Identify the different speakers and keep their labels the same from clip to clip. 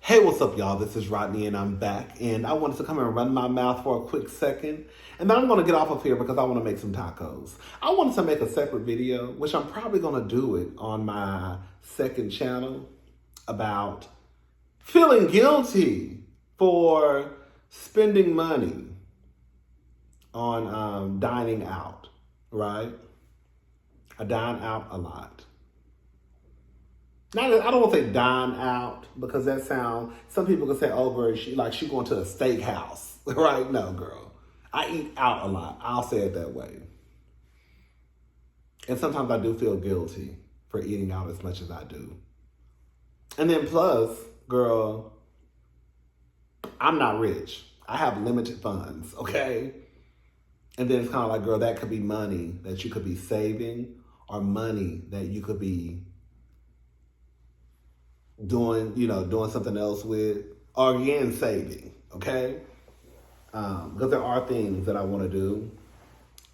Speaker 1: Hey, what's up, y'all? This is Rodney, and I'm back. And I wanted to come and run my mouth for a quick second. And then I'm going to get off of here because I want to make some tacos. I wanted to make a separate video, which I'm probably going to do it on my second channel, about feeling guilty for spending money on dining out, right? I dine out a lot. Now, I don't want to say dine out because that sounds, some people could say, oh, girl, she going to a steakhouse, right? No, girl. I eat out a lot. I'll say it that way. And sometimes I do feel guilty for eating out as much as I do. And then plus, girl, I'm not rich. I have limited funds, okay? And then it's kind of like, girl, that could be money that you could be saving or money that you could be doing something else with, or again, saving, okay? Because there are things that I want to do.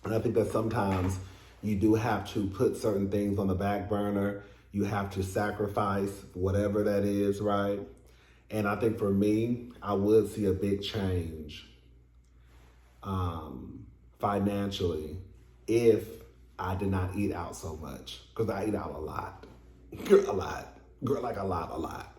Speaker 1: And I think that sometimes you do have to put certain things on the back burner. You have to sacrifice whatever that is, right? And I think for me, I would see a big change financially if I did not eat out so much. Because I eat out a lot. A lot. Girl, like a lot,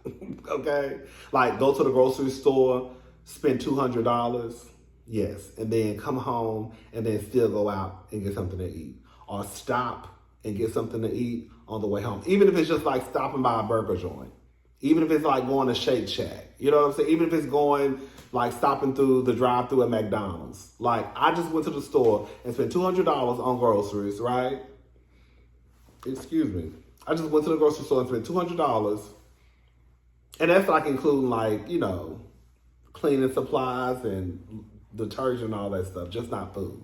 Speaker 1: okay? Like go to the grocery store, spend $200, yes, and then come home and then still go out and get something to eat. Or stop and get something to eat on the way home. Even if it's just like stopping by a burger joint. Even if it's like going to Shake Shack. You know what I'm saying? Even if it's going, like stopping through the drive-thru at McDonald's. Like I just went to the store and spent $200 on groceries, right? Excuse me. I just went to the grocery store and spent $200. And that's like including like, cleaning supplies and detergent and all that stuff, just not food.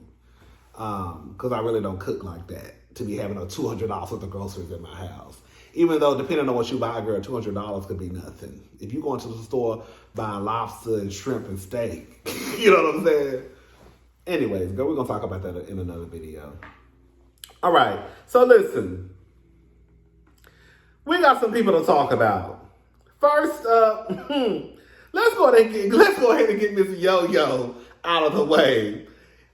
Speaker 1: Because I really don't cook like that to be having a $200 worth of groceries in my house. Even though depending on what you buy, girl, $200 could be nothing. If you go into the store buying lobster and shrimp and steak, you know what I'm saying? Anyways, girl, we're going to talk about that in another video. All right, so listen. We got some people to talk about. First up, let's go ahead and get Miss Yo-Yo out of the way.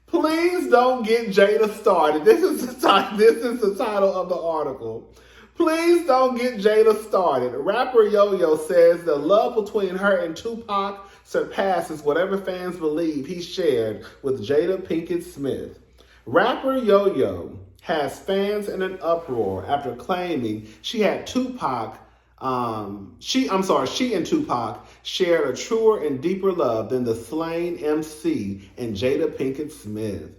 Speaker 1: Please don't get Jada started. This is the title of the article. Please don't get Jada started. Rapper Yo-Yo says the love between her and Tupac surpasses whatever fans believe he shared with Jada Pinkett-Smith. Rapper Yo-Yo has fans in an uproar after claiming she and Tupac shared a truer and deeper love than the slain MC and Jada Pinkett-Smith.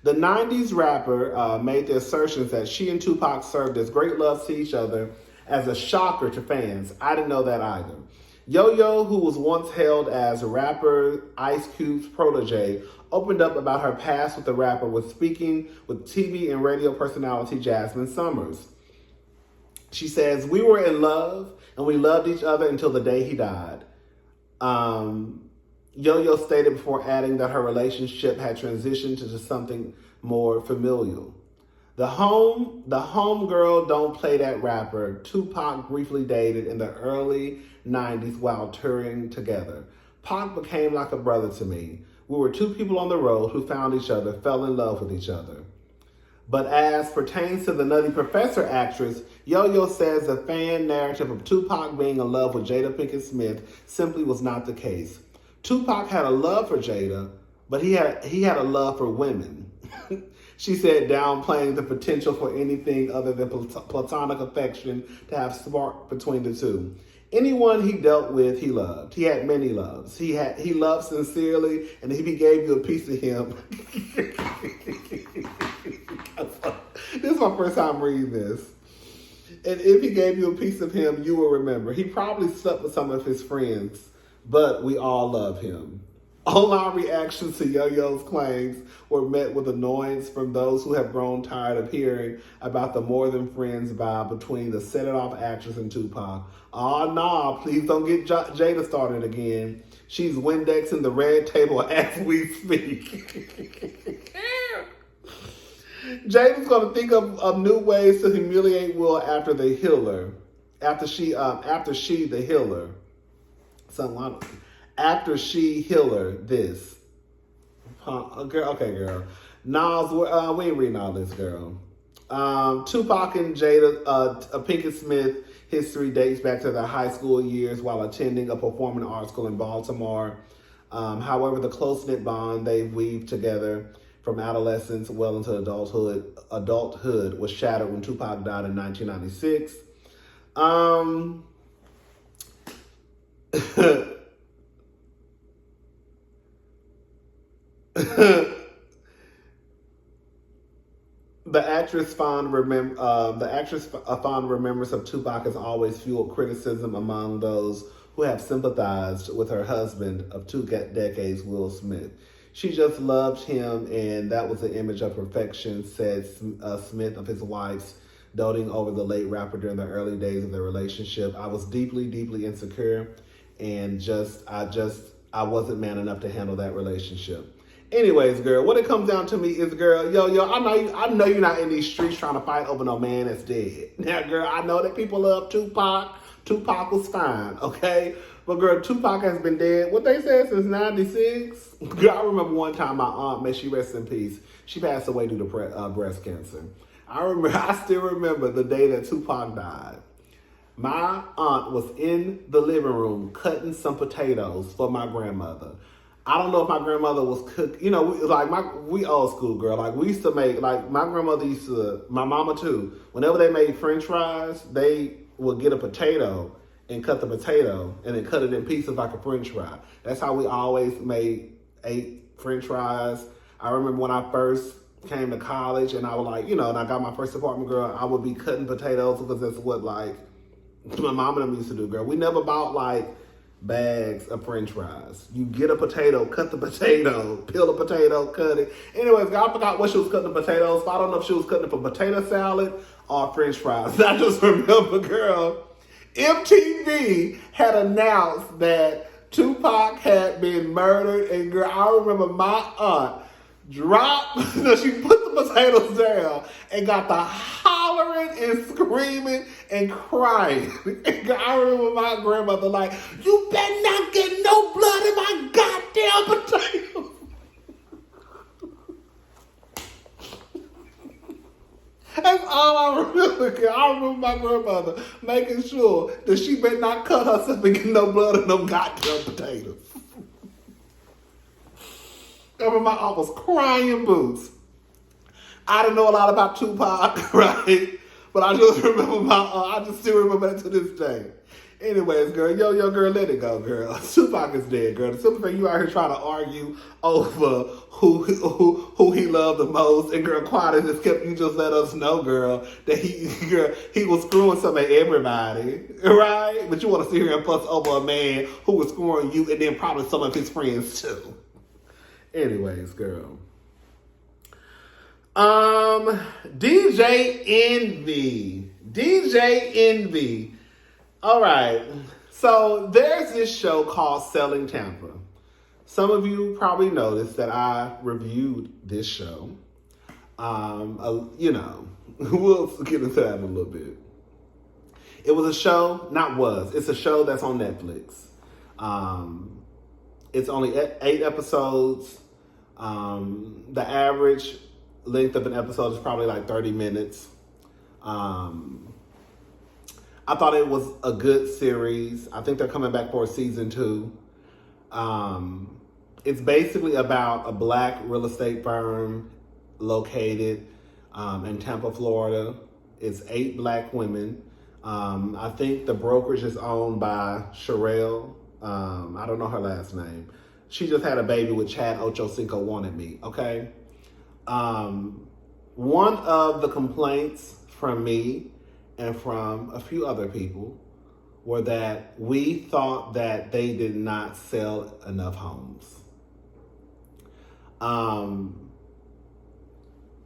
Speaker 1: The 90s rapper made the assertions that she and Tupac served as great loves to each other as a shocker to fans. I didn't know that either. Yo-Yo, who was once hailed as rapper Ice Cube's protege, opened up about her past with the rapper when speaking with TV and radio personality Jasmine Summers. She says, "We were in love and we loved each other until the day he died." Yo-Yo stated before adding that her relationship had transitioned into something more familial. The homegirl don't play that rapper Tupac briefly dated in the early 90s while touring together. Pac became like a brother to me. We were two people on the road who found each other, fell in love with each other. But as pertains to the Nutty Professor actress, Yo-Yo says the fan narrative of Tupac being in love with Jada Pinkett-Smith simply was not the case. Tupac had a love for Jada, but he had a love for women. She said, downplaying the potential for anything other than platonic affection to have sparked between the two. Anyone he dealt with, he loved. He had many loves. He loved sincerely, and if he gave you a piece of him, this is my first time reading this. And if he gave you a piece of him, you will remember. He probably slept with some of his friends, but we all love him. Online reactions to Yo-Yo's claims were met with annoyance from those who have grown tired of hearing about the more than friends vibe between the Set It Off actress and Tupac. Oh, nah, please don't get Jada started again. She's Windexing the red table as we speak. Jada's going to think of new ways to humiliate Will after she, the healer. Someone after she Hiller this. Girl, okay, girl. Nas, we ain't reading all this, girl. Tupac and Jada Pinkett-Smith history dates back to their high school years while attending a performing arts school in Baltimore. However, the close-knit bond they weaved together from adolescence well into adulthood was shattered when Tupac died in 1996. The actress fond remembrance of Tupac has always fueled criticism among those who have sympathized with her husband of 2 decades, Will Smith. She just loved him, and that was the image of perfection, said Smith of his wife's doting over the late rapper during the early days of their relationship. I was deeply, deeply insecure, and I wasn't man enough to handle that relationship. Anyways, girl, what it comes down to me is, girl, I know you're not in these streets trying to fight over no man that's dead. Now, girl, I know that people love Tupac. Tupac was fine, okay? But, girl, Tupac has been dead, what they said, since 96? Girl, I remember one time my aunt, may she rest in peace, she passed away due to breast cancer. I still remember the day that Tupac died. My aunt was in the living room cutting some potatoes for my grandmother. I don't know if my grandmother was cooking, we old school, girl. Like, we used to make, like, my grandmother my mama too, whenever they made French fries, they would get a potato and cut the potato and then cut it in pieces like a French fry. That's how we always ate French fries. I remember when I first came to college and I was and I got my first apartment, girl, I would be cutting potatoes because that's what, my mom and them used to do, girl. We never bought, bags of French fries. You get a potato, cut the potato, peel the potato, cut it. Anyways, I forgot what she was cutting the potatoes. I don't know if she was cutting it for potato salad or French fries. I just remember, girl, MTV had announced that Tupac had been murdered, and girl, I remember my aunt she put the potatoes down and got the hollering and screaming and crying. And I remember my grandmother you better not get no blood in my goddamn potatoes. That's all I remember, girl. I remember my grandmother making sure that she better not cut herself and get no blood in no goddamn potatoes. I remember my aunt was crying boots. I didn't know a lot about Tupac, right? But I just remember I just still remember that to this day. Anyways, girl, girl, let it go, girl. Tupac is dead, girl. The simple thing, you out here trying to argue over who he loved the most, and girl, quiet as kept, you just let us know, girl, that he was screwing some of everybody, right? But you want to sit here and fuss over a man who was screwing you, and then probably some of his friends too. Anyways, girl. DJ Envy. All right. So there's this show called Selling Tampa. Some of you probably noticed that I reviewed this show. We'll get into that in a little bit. It was a show, it's a show that's on Netflix. It's only 8 episodes. The average length of an episode is probably 30 minutes. I thought it was a good series. I think they're coming back for season 2. It's basically about a black real estate firm located in Tampa, Florida. It's 8 black women. I think the brokerage is owned by Sherelle. I don't know her last name. She just had a baby with Chad Ochocinco Wanted Me, okay? One of the complaints from me and from a few other people were that we thought that they did not sell enough homes.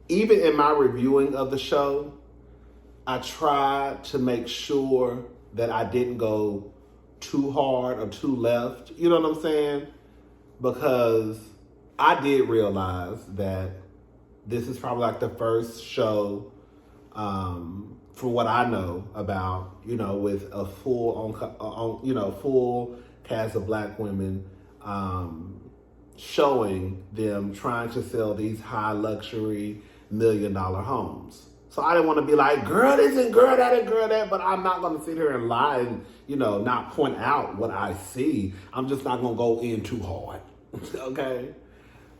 Speaker 1: Even in my reviewing of the show, I tried to make sure that I didn't go too hard or too left. You know what I'm saying? Because I did realize that this is probably the first show, for what I know about, with a full cast of black women, showing them trying to sell these high luxury $1 million homes. So I didn't want to be like, girl this and girl that and girl that, but I'm not going to sit here and lie and, not point out what I see. I'm just not going to go in too hard. Okay?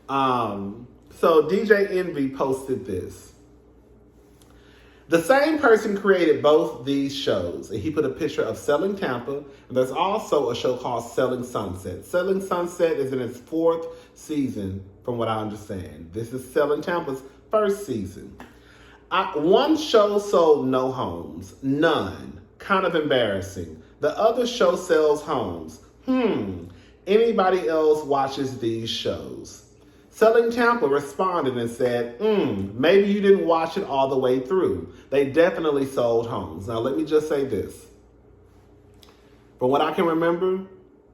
Speaker 1: So DJ Envy posted this. The same person created both these shows, and he put a picture of Selling Tampa, and there's also a show called Selling Sunset. Selling Sunset is in its 4th season, from what I understand. This is Selling Tampa's 1st season. One show sold no homes. None. Kind of embarrassing. The other show sells homes. Anybody else watches these shows? Selling Tampa responded and said, maybe you didn't watch it all the way through. They definitely sold homes. Now, let me just say this. From what I can remember,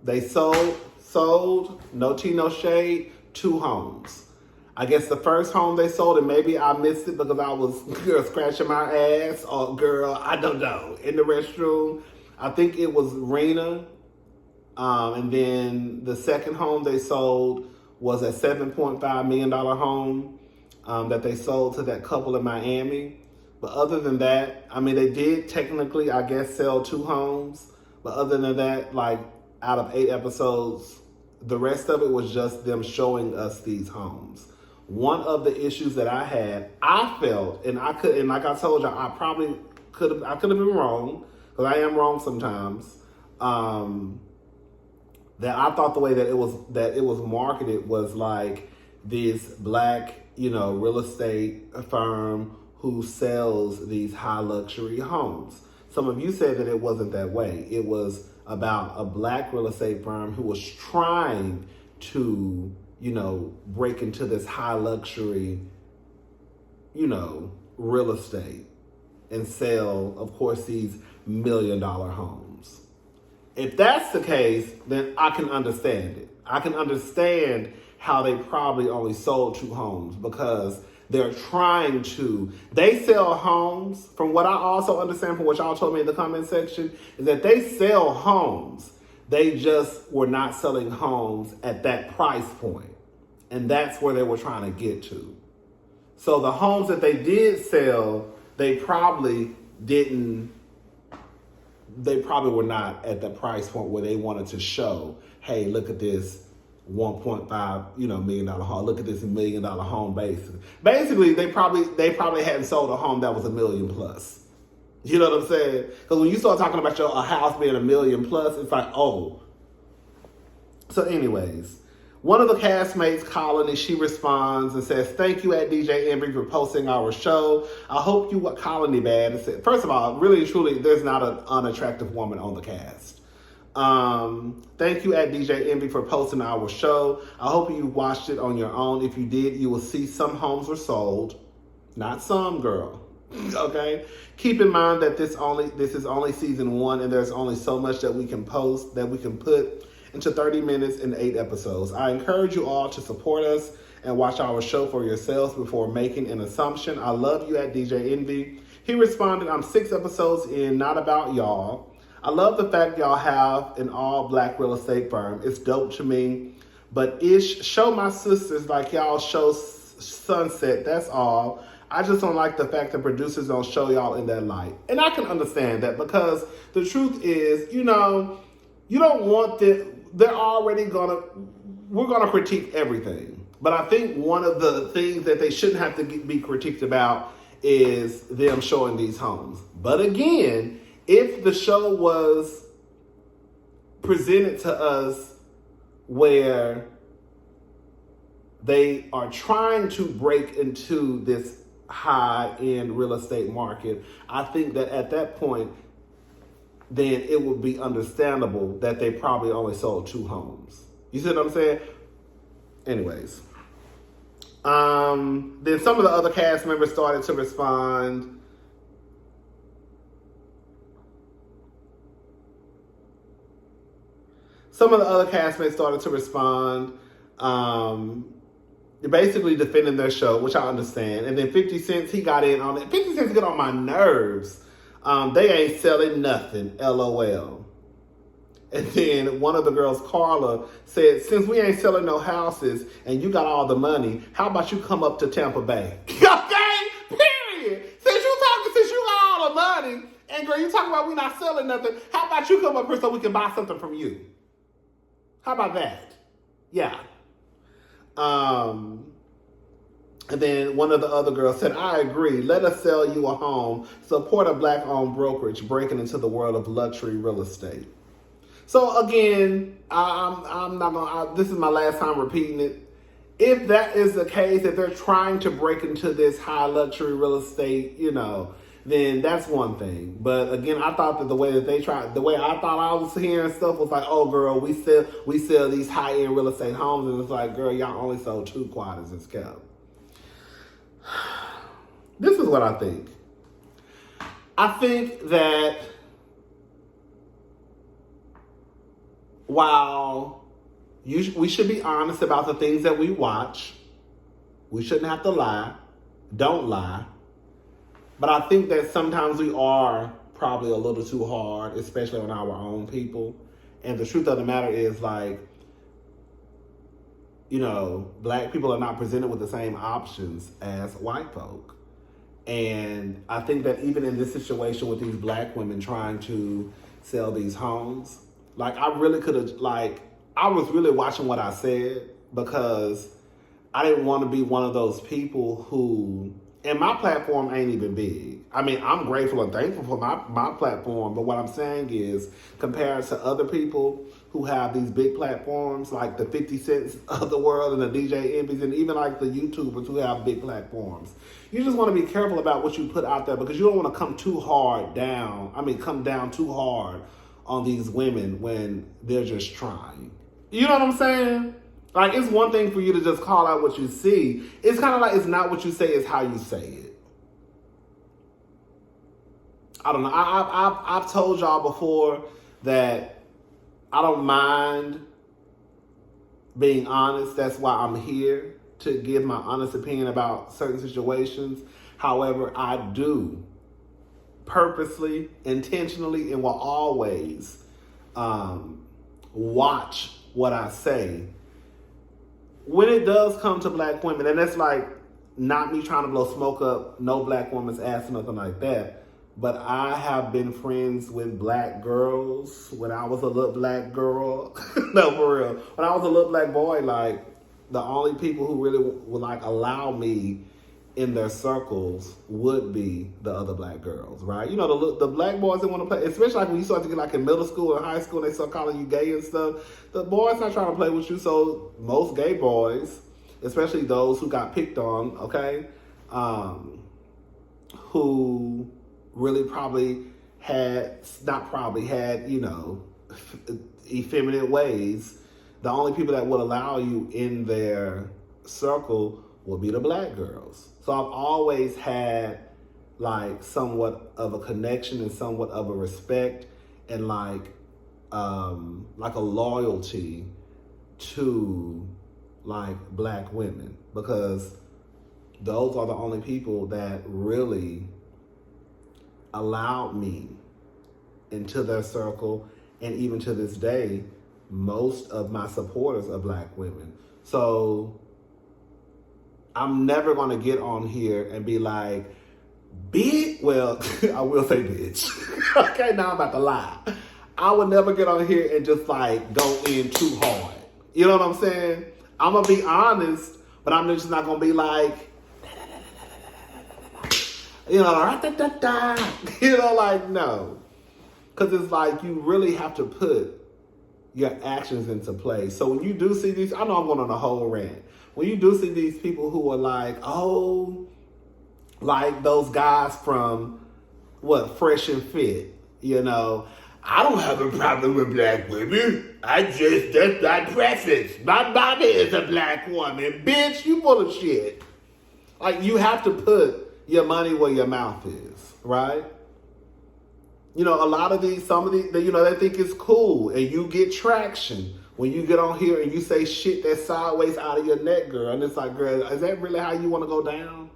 Speaker 1: they sold, no tea, no shade, 2 homes. I guess the first home they sold, and maybe I missed it because I was scratching my ass, or I don't know, in the restroom. I think it was Rena. And then the second home they sold was a $7.5 million home that they sold to that couple in Miami. But other than that, they did technically, I guess, sell 2 homes. But other than that, out of 8 episodes, the rest of it was just them showing us these homes. One of the issues that I had, I felt, and like I told y'all, I probably could have been wrong, because I am wrong sometimes. That I thought the way that it was marketed was like this black, real estate firm who sells these high luxury homes. Some of you said that it wasn't that way. It was about a black real estate firm who was trying to, break into this high luxury, real estate and sell, of course, these $1 million homes. If that's the case, then I can understand it. I can understand how they probably only sold 2 homes, because they're trying to. They sell homes, from what I also understand from what y'all told me in the comment section, is that they sell homes. They just were not selling homes at that price point. And that's where they were trying to get to. So the homes that they did sell, they probably were not at the price point where they wanted to show, hey, look at this $1.5 million home. Look at this $1 million home. Basically, they probably hadn't sold a home that was $1 million plus. You know what I'm saying? Because when you start talking about a house being $1 million plus, it's like, oh. So, anyways, one of the castmates, Colony, she responds and says, "Thank you at DJ Embry for posting our show. I hope you were Colony bad." And said, first of all, really and truly, there's not an unattractive woman on the cast. Thank you at DJ Envy for posting our show. I hope you watched it on your own. If you did, you will see some homes were sold. Not some, girl. Okay? Keep in mind that this is only season 1, and there's only so much that we can post, that we can put into 30 minutes and 8 episodes. I encourage you all to support us and watch our show for yourselves before making an assumption. I love you at DJ Envy. He responded, "I'm 6 episodes in, not about y'all. I love the fact y'all have an all-black real estate firm. It's dope to me. But show my sisters like y'all show Sunset, that's all. I just don't like the fact that producers don't show y'all in that light." And I can understand that, because the truth is, you don't want we're gonna critique everything. But I think one of the things that they shouldn't have to be critiqued about is them showing these homes. But again, if the show was presented to us where they are trying to break into this high-end real estate market, I think that at that point, then it would be understandable that they probably only sold 2 homes. You see what I'm saying? Anyways. Then some of the other cast members started to respond. Basically defending their show, which I understand. And then 50 Cent, he got in on it. 50 Cent's get on my nerves. They ain't selling nothing, LOL. And then one of the girls, Carla, said, since we ain't selling no houses and you got all the money, how about you come up to Tampa Bay? Okay? Period. Since you got all the money, and girl, you talking about we not selling nothing, how about you come up here so we can buy something from you? How about that? Yeah. And then one of the other girls said, I agree. Let us sell you a home. Support a black-owned brokerage breaking into the world of luxury real estate. So again, I'm not gonna. This is my last time repeating it. If that is the case, if they're trying to break into this high luxury real estate, then that's one thing. But again, I thought that the way I thought I was hearing stuff was like, oh girl, we sell these high end real estate homes, and it's like, girl, y'all only sold 2 quarters and kept. This is what I think. I think that while we should be honest about the things that we watch, we shouldn't have to lie. Don't lie. But I think that sometimes we are probably a little too hard, especially on our own people. And the truth of the matter is, like, black people are not presented with the same options as white folk. And I think that even in this situation with these black women trying to sell these homes, like, I really could have, I was really watching what I said, because I didn't want to be one of those people who, and my platform ain't even big. I mean, I'm grateful and thankful for my platform, but what I'm saying is, compared to other people who have these big platforms, like the 50 Cents of the world and the DJ Envy's, and even like the YouTubers who have big platforms, you just want to be careful about what you put out there, because you don't want to come down too hard on these women when they're just trying. You know what I'm saying? Like, it's one thing for you to just call out what you see. It's kind of like, it's not what you say, it's how you say it. I don't know. I've told y'all before that I don't mind being honest. That's why I'm here, to give my honest opinion about certain situations. However, I do purposely, intentionally, and will always watch what I say when it does come to black women. And that's like not me trying to blow smoke up no black woman's ass or nothing like that. But I have been friends with black girls when I was a little black girl. No, for real. When I was a little black boy, like, the only people who really would like allow me in their circles would be the other black girls, right? The black boys that want to play, especially like when you start to get like in middle school and high school, and they start calling you gay and stuff. The boys not trying to play with you. So most gay boys, especially those who got picked on, okay, who really had effeminate ways, the only people that would allow you in their circle would be the black girls. So I've always had like somewhat of a connection and somewhat of a respect and like a loyalty to like black women, because those are the only people that really allowed me into their circle. And even to this day, most of my supporters are black women. So I'm never going to get on here and be like, bitch. Well, I will say bitch. Okay, now I'm about to lie. I would never get on here and just like go in too hard. You know what I'm saying? I'm going to be honest, but I'm just not going to be like, like, no. Because it's like, you really have to put your actions into play. So when you do see these, I know I'm going on a whole rant. When you do see these people who are like, oh, like those guys from Fresh and Fit, I don't have a problem with black women. That's my preference. My body is a black woman. Bitch, you full of shit. Like, you have to put your money where your mouth is, right? A lot of some of these, they think it's cool, and you get traction when you get on here and you say shit that's sideways out of your neck, girl. And it's like, girl, is that really how you want to go down?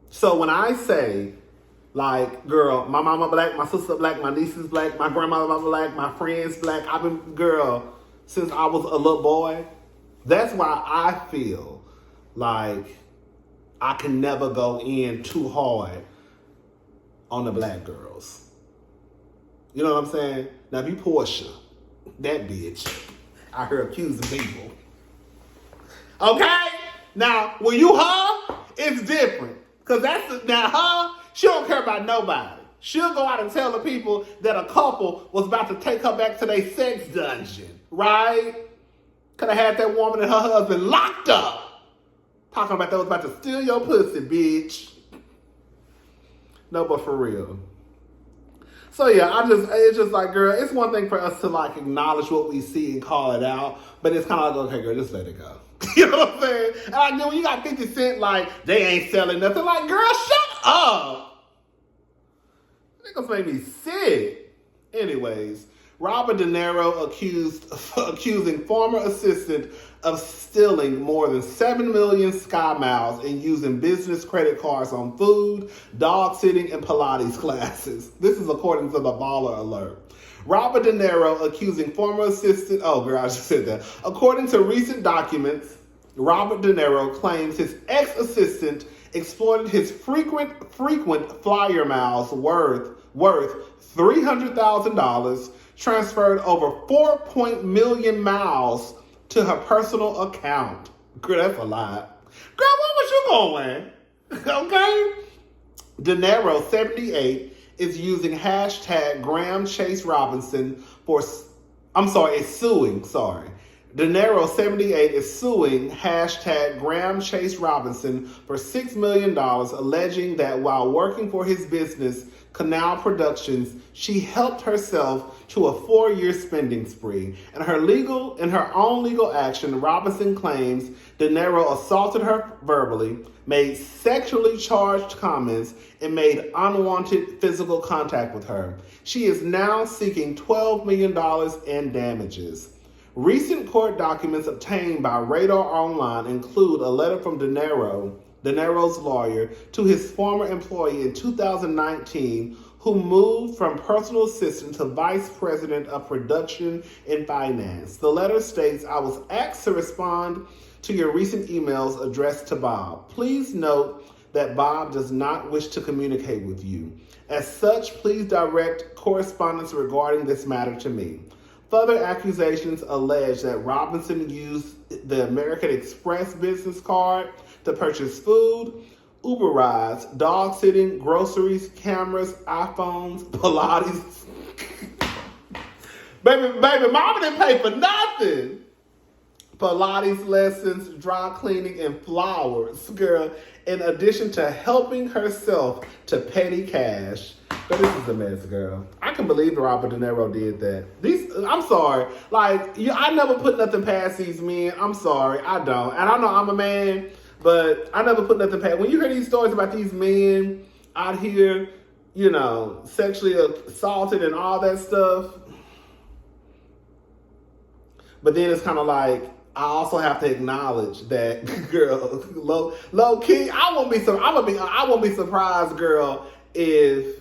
Speaker 1: So when I say Like, girl, my mama black, my sister black, my niece is black, my grandmother black, my friends black. I've been, girl, since I was a little boy. That's why I feel like I can never go in too hard on the black girls. You know what I'm saying? Now, if you Portia, that bitch, I heard accusing people. Okay? Now, when you her, it's different. Because now her, she don't care about nobody. She'll go out and tell the people that a couple was about to take her back to their sex dungeon. Right? Could have had that woman and her husband locked up. Talking about they was about to steal your pussy, bitch. No, but for real. So yeah, it's just like, girl, it's one thing for us to like acknowledge what we see and call it out, but it's kind of like, okay, girl, just let it go. You know what I'm saying? And like, when you got 50 Cent, like, they ain't selling nothing, like, girl, shut up. Niggas made me sick. Anyways, Robert De Niro accusing former assistant of stealing more than 7 million Sky Miles and using business credit cards on food, dog sitting, and Pilates classes. This is according to the Baller Alert. Robert De Niro accusing former assistant, oh girl, I just said that. According to recent documents, Robert De Niro claims his ex-assistant exploited his frequent flyer miles worth $300,000, transferred over 4 million miles to her personal account. Girl, that's a lot. Girl, where was you going? Okay? De Niro, 78, is using hashtag Graham Chase Robinson is suing. De Niro, 78, is suing hashtag Graham Chase Robinson for $6 million, alleging that while working for his business, Canal Productions, she helped herself to a 4-year spending spree. In her own legal action, Robinson claims De Niro assaulted her verbally, made sexually charged comments, and made unwanted physical contact with her. She is now seeking $12 million in damages. Recent court documents obtained by Radar Online include a letter from De Niro's lawyer, to his former employee in 2019, who moved from personal assistant to vice president of production and finance. The letter states, "I was asked to respond to your recent emails addressed to Bob. Please note that Bob does not wish to communicate with you. As such, please direct correspondence regarding this matter to me." Further accusations allege that Robinson used the American Express business card to purchase food, Uber rides, dog sitting, groceries, cameras, iPhones, Pilates. baby, mama didn't pay for nothing. Pilates lessons, dry cleaning, and flowers, girl, in addition to helping herself to petty cash. But this is a mess, girl. I can believe Robert De Niro did that. I'm sorry. Like, I never put nothing past these men. I'm sorry. I don't. And I know I'm a man, but I never put nothing past. When you hear these stories about these men out here, sexually assaulted and all that stuff, but then it's kind of like, I also have to acknowledge that, girl, low key, I won't be surprised, girl, if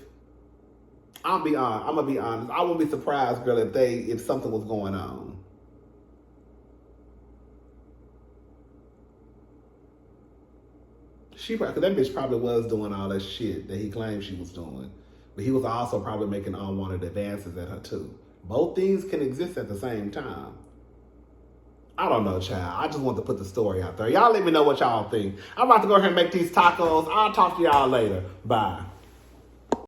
Speaker 1: I'm gonna be honest. I wouldn't be surprised, girl, if something was going on. Cause that bitch probably was doing all that shit that he claimed she was doing. But he was also probably making unwanted advances at her too. Both things can exist at the same time. I don't know, child. I just want to put the story out there. Y'all let me know what y'all think. I'm about to go ahead and make these tacos. I'll talk to y'all later. Bye.